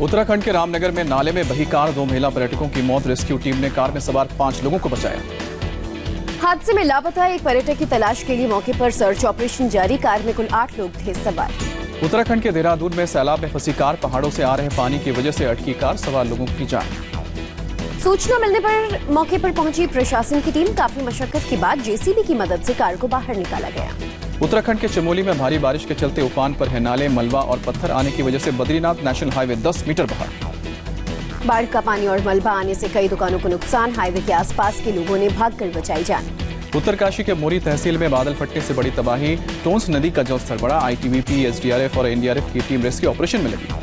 उत्तराखंड के रामनगर में नाले में बही कार, 2 महिला पर्यटकों की मौत। रेस्क्यू टीम ने कार में सवार 5 लोगों को बचाया। हादसे में लापता एक पर्यटक की तलाश के लिए मौके पर सर्च ऑपरेशन जारी। कार में कुल 8 लोग थे सवार। उत्तराखंड के देहरादून में सैलाब में फंसी कार, पहाड़ों से आ रहे पानी की वजह से अटकी कार, सवार लोगों की जान। सूचना मिलने पर मौके पर पहुंची प्रशासन की टीम। काफी मशक्कत के बाद जेसीबी की मदद से कार को बाहर निकाला गया। उत्तराखंड के चमोली में भारी बारिश के चलते उफान पर है नाले। मलबा और पत्थर आने की वजह से बद्रीनाथ नेशनल हाईवे 10 मीटर बहा। बाढ़ का पानी और मलबा आने से कई दुकानों को नुकसान। हाईवे के आसपास के लोगों ने भागकर बचाई जान। उत्तरकाशी के मोरी तहसील में बादल फटने से बड़ी तबाही। टोंस नदी का जलस्तर बढ़ा। आईटीबीपी, एसडीआरएफ और एनडीआरएफ की टीम रेस्क्यू ऑपरेशन में लगी।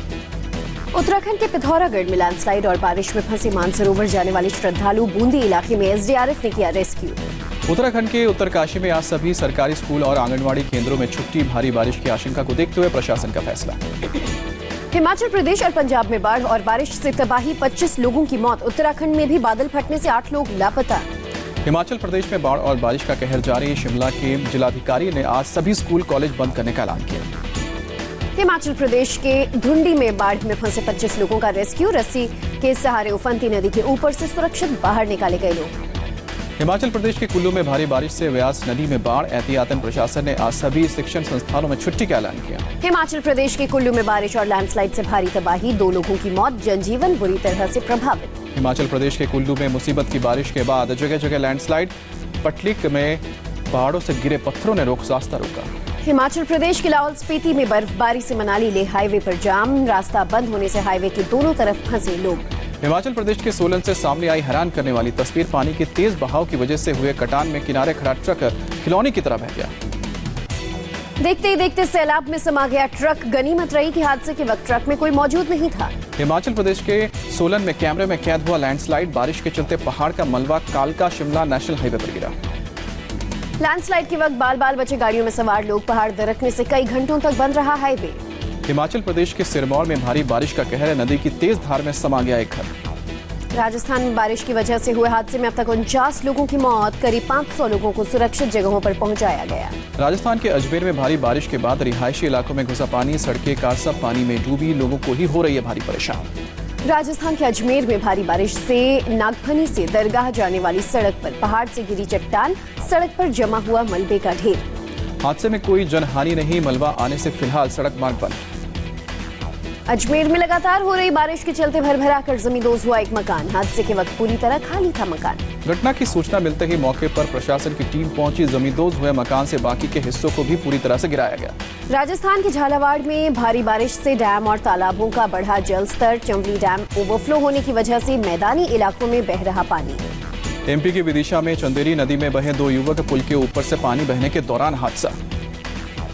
उत्तराखंड के पिथौरागढ़ में लैंडस्लाइड और बारिश में फंसे मानसरोवर जाने वाले श्रद्धालु। बूंदी इलाके में एसडीआरएफ ने किया रेस्क्यू। उत्तराखंड के उत्तरकाशी में आज सभी सरकारी स्कूल और आंगनवाड़ी केंद्रों में छुट्टी। भारी बारिश की आशंका को देखते हुए प्रशासन का फैसला। हिमाचल प्रदेश और पंजाब में बाढ़ और बारिश से तबाही, 25 लोगों की मौत। उत्तराखंड में भी बादल फटने से 8 लोग लापता। हिमाचल प्रदेश में बाढ़ और बारिश का कहर जारी। शिमला के जिलाधिकारी ने आज सभी स्कूल कॉलेज बंद करने का ऐलान किया। हिमाचल प्रदेश के धुंडी में बाढ़ में फंसे 25 लोगों का रेस्क्यू। रस्सी के सहारे उफनती नदी के ऊपर से सुरक्षित बाहर निकाले गए लोग। हिमाचल प्रदेश के कुल्लू में भारी बारिश से व्यास नदी में बाढ़। एहतियातन प्रशासन ने आज सभी शिक्षण संस्थानों में छुट्टी का ऐलान किया। हिमाचल प्रदेश के कुल्लू में बारिश और लैंडस्लाइड से भारी तबाही, 2 लोगों की मौत। जनजीवन बुरी तरह से प्रभावित। हिमाचल प्रदेश के कुल्लू में मुसीबत की बारिश के बाद जगह जगह लैंडस्लाइड। पटलिक में पहाड़ों से गिरे पत्थरों ने रास्ता रोका। हिमाचल प्रदेश के लाहौल स्पीति में बर्फबारी से मनाली ले हाईवे पर जाम। रास्ता बंद होने से हाईवे के दोनों तरफ फंसे लोग। हिमाचल प्रदेश के सोलन से सामने आई हैरान करने वाली तस्वीर। पानी के तेज बहाव की वजह से हुए कटान में किनारे खड़ा ट्रक खिलौने की तरह बह गया। देखते ही देखते सैलाब में समा गया ट्रक। गनीमत रही कि हादसे के वक्त ट्रक में कोई मौजूद नहीं था। हिमाचल प्रदेश के सोलन में कैमरे में कैद हुआ लैंडस्लाइड। बारिश के चलते पहाड़ का मलबा कालका शिमला नेशनल हाईवे पर गिरा। लैंडस्लाइड के वक्त बाल बाल बचे गाड़ियों में सवार लोग। पहाड़ दरकने से कई घंटों तक बंद रहा हाईवे। हिमाचल प्रदेश के सिरमौर में भारी बारिश का कहर है। नदी की तेज धार में समा गया एक घर। राजस्थान में बारिश की वजह से हुए हादसे में अब तक 49 लोगों की मौत। करीब 500 लोगों को सुरक्षित जगहों पर पहुंचाया गया। राजस्थान के अजमेर में भारी बारिश के बाद रिहायशी इलाकों में घुसा पानी। सड़कें कारसा पानी में डूबी। लोगों को ही हो रही है भारी परेशानी। राजस्थान के अजमेर में भारी बारिश से नागफनी से दरगाह जाने वाली सड़क पर पहाड़ से गिरी चट्टान। सड़क पर जमा हुआ मलबे का ढेर। हादसे में कोई जनहानि नहीं। मलबा आने से फिलहाल सड़क मार्ग बंद। अजमेर में लगातार हो रही बारिश के चलते भरभरा कर जमींदोज हुआ एक मकान। हादसे के वक्त पूरी तरह खाली था मकान। घटना की सूचना मिलते ही मौके पर प्रशासन की टीम पहुंची। जमींदोज हुए मकान से बाकी के हिस्सों को भी पूरी तरह से गिराया गया। राजस्थान के झालावाड़ में भारी बारिश से डैम और तालाबों का बढ़ा जलस्तर। चंबली डैम ओवरफ्लो होने की वजह से मैदानी इलाकों में बह रहा पानी। एमपी के विदिशा में चंदेरी नदी में बहे 2 युवक। पुल के ऊपर से पानी बहने के दौरान हादसा।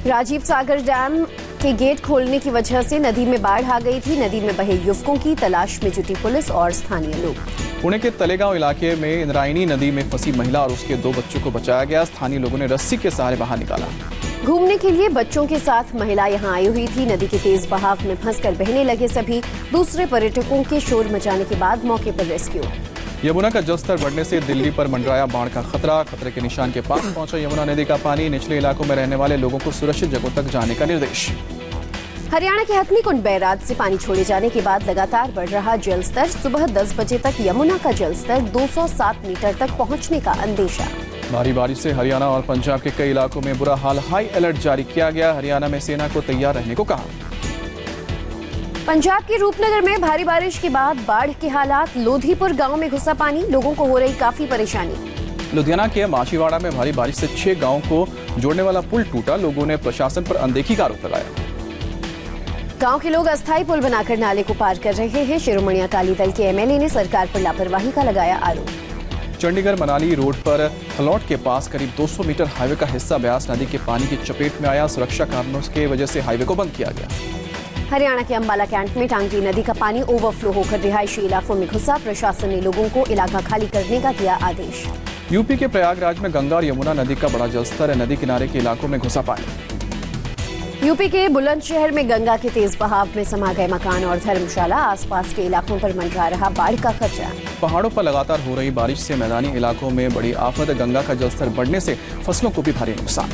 राजीव सागर डैम के गेट खोलने की वजह से नदी में बाढ़ आ गई थी। नदी में बहे युवकों की तलाश में जुटी पुलिस और स्थानीय लोग। पुणे के तलेगांव इलाके में इंद्रायणी नदी में फंसी महिला और उसके 2 बच्चों को बचाया गया। स्थानीय लोगों ने रस्सी के सहारे बाहर निकाला। घूमने के लिए बच्चों के साथ महिला यहां आई हुई थी। नदी के तेज बहाव में फंसकर बहने लगे सभी। दूसरे पर्यटकों के शोर मचाने के बाद मौके पर रेस्क्यू। यमुना का जलस्तर बढ़ने से दिल्ली पर मंडराया बाढ़ का खतरा। खतरे के निशान के पास पहुंचा यमुना नदी का पानी। निचले इलाकों में रहने वाले लोगों को सुरक्षित जगहों तक जाने का निर्देश। हरियाणा के हथनीकुंड बैराज से पानी छोड़े जाने के बाद लगातार बढ़ रहा जलस्तर। सुबह 10 बजे तक यमुना का जलस्तर 207 मीटर तक पहुंचने का अंदेशा। भारी बारिश से हरियाणा और पंजाब के कई इलाकों में बुरा हाल। हाई अलर्ट जारी किया गया। हरियाणा में सेना को तैयार रहने को कहा। पंजाब के रूपनगर में भारी बारिश के बाद बाढ़ के हालात। लोधीपुर गांव में घुसा पानी। लोगों को हो रही काफी परेशानी। लुधियाना के माछीवाड़ा में भारी बारिश से 6 गांवों को जोड़ने वाला पुल टूटा। लोगों ने प्रशासन पर अनदेखी का आरोप लगाया। गांव के लोग अस्थायी पुल बनाकर नाले को पार कर रहे हैं। शिरोमणि अकाली दल के एमएलए ने सरकार पर लापरवाही का लगाया आरोप। चंडीगढ़ मनाली रोड पर हलौट के पास करीब 200 मीटर हाईवे का हिस्सा ब्यास नदी के पानी की चपेट में आया। सुरक्षा कारणों की वजह से हाईवे को बंद किया गया। हरियाणा के अंबाला कैंट में टांगरी नदी का पानी ओवरफ्लो होकर रिहायशी इलाकों में घुसा। प्रशासन ने लोगों को इलाका खाली करने का दिया आदेश। यूपी के प्रयागराज में गंगा और यमुना नदी का बड़ा जलस्तर है। नदी किनारे के इलाकों में घुसा पानी। यूपी के बुलंदशहर में गंगा के तेज बहाव में समा गए मकान और धर्मशाला। आसपास के इलाकों पर मंडरा रहा बाढ़ का खतरा। पहाड़ों पर लगातार हो रही बारिश से मैदानी इलाकों में बड़ी आफत। गंगा का जलस्तर बढ़ने से फसलों को भी भारी नुकसान।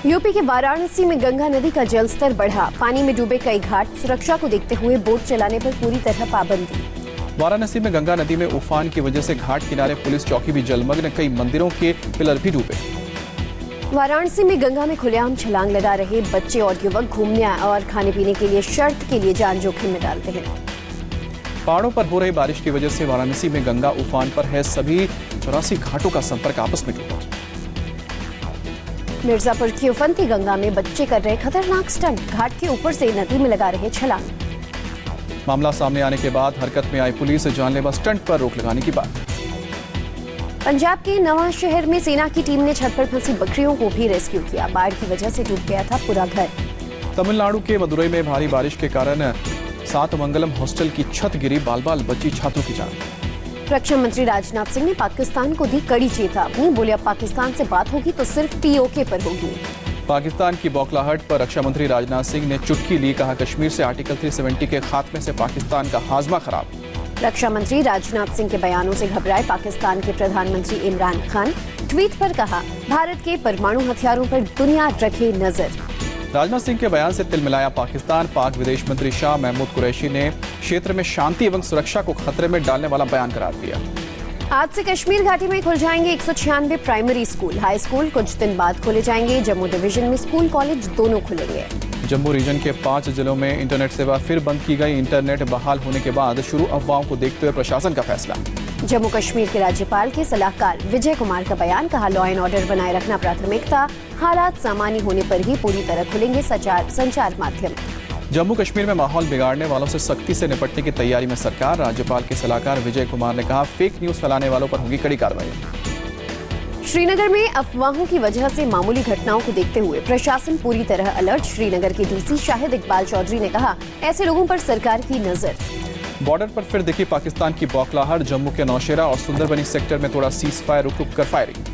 यूपी के वाराणसी में गंगा नदी का जलस्तर बढ़ा, पानी में डूबे कई घाट, सुरक्षा को देखते हुए बोट चलाने पर पूरी तरह पाबंदी। वाराणसी में गंगा नदी में उफान की वजह से घाट किनारे पुलिस चौकी भी जलमग्न, कई मंदिरों के पिलर भी डूबे। वाराणसी में गंगा में खुलेआम छलांग लगा रहे बच्चे और युवक घूमने और खाने पीने के लिए शर्त के लिए जान जोखिम में डालते हैं। पहाड़ों पर हो रही बारिश की वजह से वाराणसी में गंगा उफान पर है, सभी 84 घाटों का संपर्क आपस में टूटा। मिर्जापुर की उफनती गंगा में बच्चे कर रहे खतरनाक स्टंट, घाट के ऊपर से नदी में लगा रहे छलांग। मामला सामने आने के बाद हरकत में आई पुलिस, जानलेवा स्टंट पर रोक लगाने की बात। पंजाब के नवा शहर में सेना की टीम ने छत पर फंसी बकरियों को भी रेस्क्यू किया, बाढ़ की वजह से डूब गया था पूरा घर। तमिलनाडु के मदुरई में भारी बारिश के कारण सातमंगलम हॉस्टल की छत गिरी, बाल बाल बची छात्रों की जान। रक्षा मंत्री राजनाथ सिंह ने पाकिस्तान को दी कड़ी चेतावनी, बोले अब पाकिस्तान से बात होगी तो सिर्फ पीओके पर होगी। पाकिस्तान की बौखलाहट पर रक्षा मंत्री राजनाथ सिंह ने चुटकी ली, कहा कश्मीर से आर्टिकल 370 के खात्मे से पाकिस्तान का हाजमा खराब। रक्षा मंत्री राजनाथ सिंह के बयानों से घबराए पाकिस्तान के प्रधानमंत्री इमरान खान, ट्वीट पर कहा भारत के परमाणु हथियारों पर दुनिया रखे नजर। राजनाथ सिंह के बयान से तिलमिलाया पाकिस्तान, पाक विदेश मंत्री शाह महमूद कुरैशी ने क्षेत्र में शांति एवं सुरक्षा को खतरे में डालने वाला बयान करार दिया। आज से कश्मीर घाटी में खुल जाएंगे 196 प्राइमरी स्कूल, हाई स्कूल कुछ दिन बाद खोले जाएंगे। जम्मू डिवीजन में स्कूल कॉलेज दोनों खुलेंगे। जम्मू रीजन के 5 जिलों में इंटरनेट सेवा फिर बंद की गई, इंटरनेट बहाल होने के बाद शुरू अफवाहों को देखते हुए प्रशासन का फैसला। जम्मू कश्मीर के राज्यपाल के सलाहकार विजय कुमार का बयान, कहा लॉ एंड ऑर्डर बनाए रखना प्राथमिकता, हालात सामान्य होने पर ही पूरी तरह खुलेंगे संचार माध्यम। जम्मू कश्मीर में माहौल बिगाड़ने वालों से सख्ती से निपटने की तैयारी में सरकार, राज्यपाल के सलाहकार विजय कुमार ने कहा फेक न्यूज फैलाने वालों पर होगी कड़ी कार्रवाई। श्रीनगर में अफवाहों की वजह से मामूली घटनाओं को देखते हुए प्रशासन पूरी तरह अलर्ट। श्रीनगर के डीसी शाहिद इकबाल चौधरी ने कहा ऐसे लोगों पर सरकार की नजर। बॉर्डर पर फिर दिखी पाकिस्तान की बौखलाहट, जम्मू के नौशेरा और सुंदरबनी सेक्टर में थोड़ा सीज फायर, रुक रुक कर फायरिंग।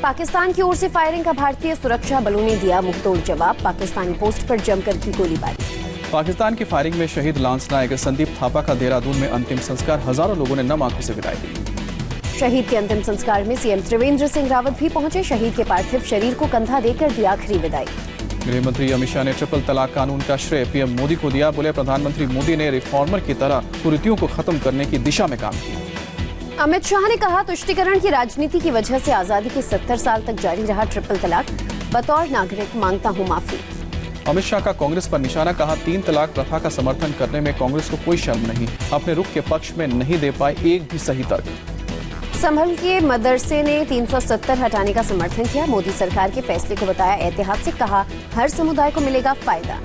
पाकिस्तान की ओर से फायरिंग का भारतीय सुरक्षा बलों ने दिया मुंहतोड़ जवाब, पाकिस्तानी पोस्ट पर जमकर की गोलीबारी। पाकिस्तान की फायरिंग में शहीद लांस नायक संदीप थापा का देहरादून में अंतिम संस्कार, हजारों लोगों ने नम आंखों से विदाई दी। शहीद के अंतिम संस्कार में सीएम त्रिवेंद्र सिंह रावत भी पहुंचे, शहीद के पार्थिव शरीर को कंधा देकर दी आखिरी विदाई। गृह मंत्री अमित शाह ने ट्रिपल तलाक कानून का श्रेय पीएम मोदी को दिया, बोले प्रधानमंत्री मोदी ने रिफॉर्मर की तरह कुरीतियों को खत्म करने की दिशा में काम किया। अमित शाह ने कहा तुष्टीकरण की राजनीति की वजह से आजादी के 70 साल तक जारी रहा ट्रिपल तलाक, बतौर नागरिक मांगता हूं माफी। अमित शाह का कांग्रेस पर निशाना, कहा 3 तलाक प्रथा का समर्थन करने में कांग्रेस को कोई शर्म नहीं, अपने रुख के पक्ष में नहीं दे पाए एक भी सही तर्क। संभल के मदरसे ने 370 हटाने का समर्थन किया, मोदी सरकार के फैसले को बताया ऐतिहासिक, कहा हर समुदाय को मिलेगा फायदा।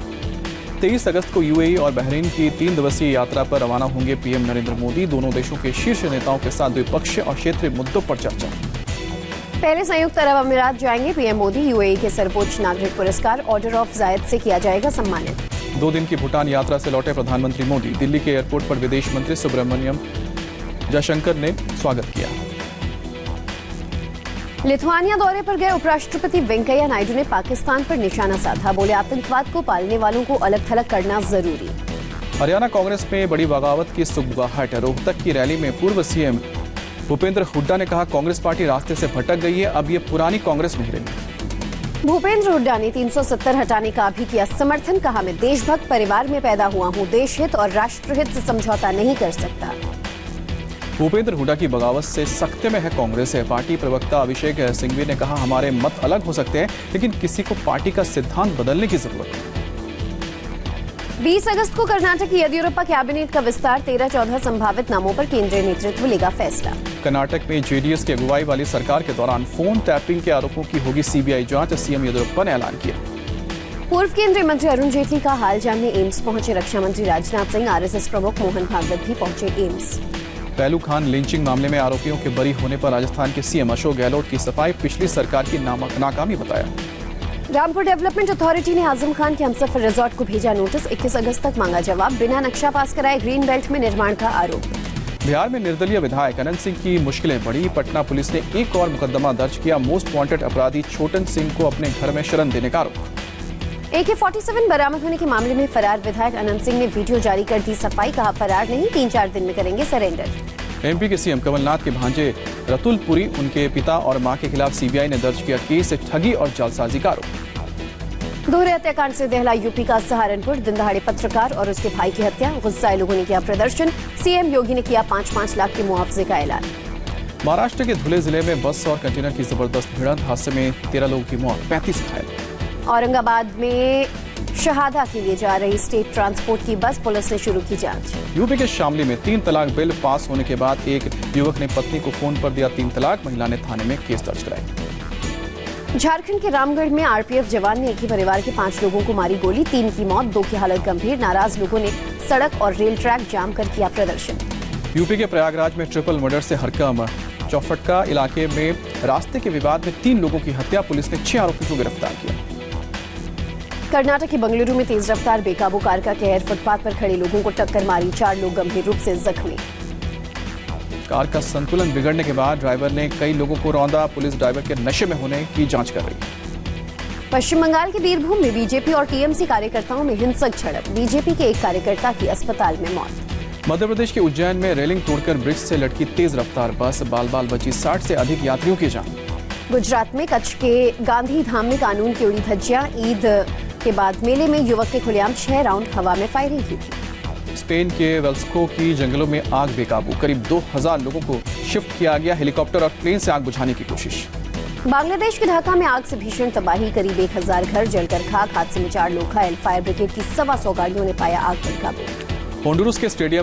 23 अगस्त को यूएई और बहरीन की 3 दिवसीय यात्रा पर रवाना होंगे पीएम नरेंद्र मोदी, दोनों देशों के शीर्ष नेताओं के साथ द्विपक्षीय और क्षेत्रीय मुद्दों पर चर्चा। पहले संयुक्त अरब अमीरात जाएंगे पीएम मोदी, यूएई के सर्वोच्च नागरिक पुरस्कार ऑर्डर ऑफ जायद से किया जाएगा सम्मानित। 2 दिन की भूटान यात्रा से लौटे प्रधानमंत्री मोदी, दिल्ली के एयरपोर्ट पर विदेश मंत्री सुब्रमण्यम जयशंकर ने स्वागत किया। लिथुआनिया दौरे पर गए उपराष्ट्रपति वेंकैया नायडू ने पाकिस्तान पर निशाना साधा, बोले आतंकवाद को पालने वालों को अलग थलग करना जरूरी। हरियाणा कांग्रेस में बड़ी बगावत की सुगबुगाहट, रोहतक की रैली में पूर्व सीएम भूपेंद्र हुड्डा ने कहा कांग्रेस पार्टी रास्ते से भटक गई है, अब ये पुरानी कांग्रेस नहीं रही। भूपेंद्र हुड्डा ने 370 हटाने का भी किया समर्थन, कहा मैं देशभक्त परिवार में पैदा हुआ हूं, देश हित और राष्ट्रहित से समझौता नहीं कर सकता। भूपेंद्र हुड्डा की बगावत से सख्ते में है कांग्रेस है। पार्टी प्रवक्ता अभिषेक सिंघवी ने कहा हमारे मत अलग हो सकते हैं, लेकिन किसी को पार्टी का सिद्धांत बदलने की जरूरत है। 20 अगस्त को कर्नाटक की येदियुरप्पा कैबिनेट का विस्तार, 13-14 संभावित नामों पर केंद्रीय नेतृत्व लेगा फैसला। कर्नाटक में जेडीएस की अगुवाई वाली सरकार के दौरान फोन टैपिंग के आरोपों की होगी सीबीआई जांच, सीएम येदियुरप्पा ने ऐलान किया। पूर्व केंद्रीय मंत्री अरुण जेटली का हाल जानने एम्स पहुंचे रक्षा मंत्री राजनाथ सिंह, आरएसएस प्रमुख मोहन भागवत भी पहुंचे एम्स। पहलू खान लिंचिंग मामले में आरोपियों के बरी होने पर राजस्थान के सीएम अशोक गहलोत की सफाई, पिछली सरकार की नाकामी बताया। रामपुर डेवलपमेंट अथॉरिटी ने आजम खान के हमसफर रिजॉर्ट को भेजा नोटिस, 21 अगस्त तक मांगा जवाब, बिना नक्शा पास कराए ग्रीन बेल्ट में निर्माण का आरोप। बिहार में निर्दलीय विधायक अनंत सिंह की मुश्किलें बढ़ी, पटना पुलिस ने एक और मुकदमा दर्ज किया, मोस्ट वांटेड अपराधी छोटन सिंह को अपने घर में शरण देने का आरोप। AK-47 बरामद होने के मामले में फरार विधायक अनंत सिंह ने वीडियो जारी कर दी सफाई, कहा फरार नहीं, 3-4 दिन में करेंगे सरेंडर। एमपी के सीएम कमलनाथ के भांजे रतुल पुरी, उनके पिता और मां के खिलाफ सीबीआई ने दर्ज किया केस ठगी और जालसाजी का आरोप। दोहरे हत्याकांड से दहला यूपी का सहारनपुर, दिन दहाड़े पत्रकार और उसके भाई की हत्या, गुस्साए लोगों ने किया प्रदर्शन, सीएम योगी ने किया 5-5 लाख के मुआवजे का ऐलान। महाराष्ट्र के धुले जिले में बस और कंटेनर की जबरदस्त भिड़ंत, हादसे में 13 लोगों की मौत, 35 घायल। औरंगाबाद में शहादा के लिए जा रही स्टेट ट्रांसपोर्ट की बस, पुलिस ने शुरू की जांच। यूपी के शामली में 3 तलाक बिल पास होने के बाद एक युवक ने पत्नी को फोन पर दिया 3 तलाक, महिला ने थाने में केस दर्ज कराया। झारखंड के रामगढ़ में आरपीएफ जवान ने एक ही परिवार के 5 लोगों को मारी गोली, 3 की मौत, 2 की हालत गंभीर। नाराज लोगों ने सड़क और रेल ट्रैक जाम कर किया प्रदर्शन। यूपी के प्रयागराज में ट्रिपल मर्डर से हड़कंप, चौफटका इलाके में रास्ते के विवाद में 3 लोगों की हत्या, पुलिस ने 6 आरोपियों को गिरफ्तार किया। कर्नाटक के बंगलुरु में तेज रफ्तार बेकाबू कार का कहर, फुटपाथ पर खड़े लोगों को टक्कर मारी, 4 लोग गंभीर रूप से जख्मी। कार का संतुलन बिगड़ने के बाद ड्राइवर ने कई लोगों को रौंदा, पुलिस ड्राइवर के नशे में होने की जांच कर रही है। पश्चिम बंगाल के बीरभूम में बीजेपी और टीएमसी कार्यकर्ताओं में हिंसक झड़प, बीजेपी के एक कार्यकर्ता की अस्पताल में मौत। मध्य प्रदेश के उज्जैन में रेलिंग तोड़कर ब्रिज से लटकी तेज रफ्तार बस, बाल बाल बची 60 से अधिक यात्रियों की जान। गुजरात में कच्छ के गांधी धाम में कानून की उड़ी धज्जियां, ईद के बाद मेले में युवक के खुलेआम 6 राउंड हवा में फायरिंग की थी। स्पेन के वेल्स्को की जंगलों में आग बेकाबू, करीब 2000 लोगों को शिफ्ट किया गया, हेलीकॉप्टर और प्लेन से आग बुझाने की कोशिश। बांग्लादेश के ढाका में आग से भीषण तबाही, करीब 1000 घर जलकर खाक, हादसे में 4 लोग घायल, फायर ब्रिगेड की 125 गाड़ियों ने पाया आग पर काबू। होंडुरस के स्टेडियम में